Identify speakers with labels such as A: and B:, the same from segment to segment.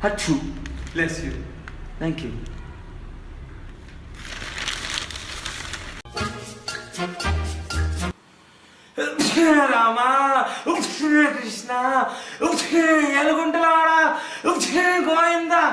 A: Hachu.
B: Bless you.
A: Thank you. Rama, Krishna, Yalaguntalada, Goinda.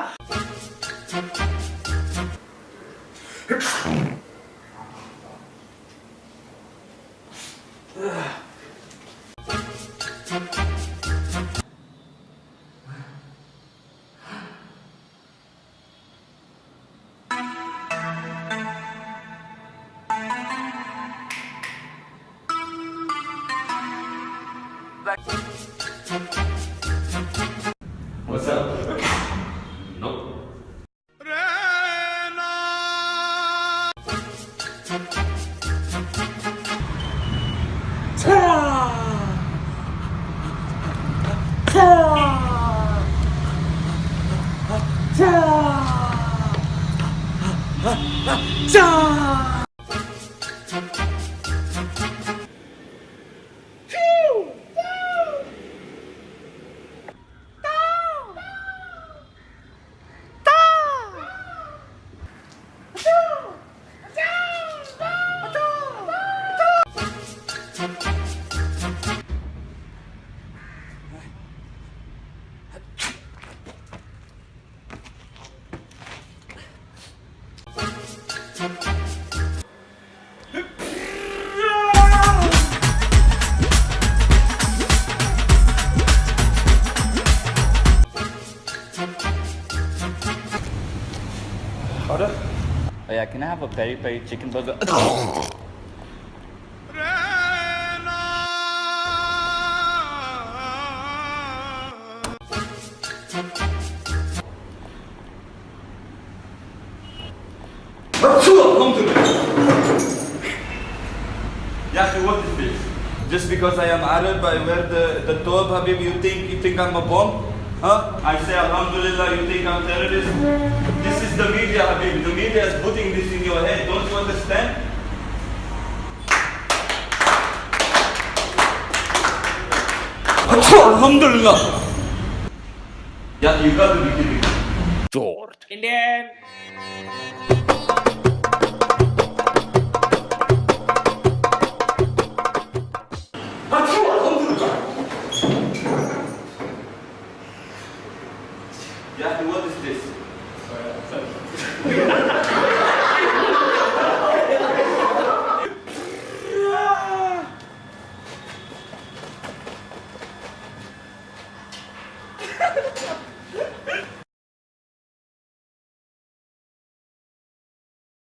B: What's up? Nope.
A: Order? Oh yeah, can I have a peri peri chicken burger?
B: Yahi, what is this? Just because I am Arab, I wear the thobe, Habib, you think I'm a bomb? Huh? I say Alhamdulillah, you think I'm terrorist? This is the media, Habib. The media is putting this in your head. Don't you understand? Alhamdulillah. Yeah, you got to be kidding.
A: Short.
C: Indian.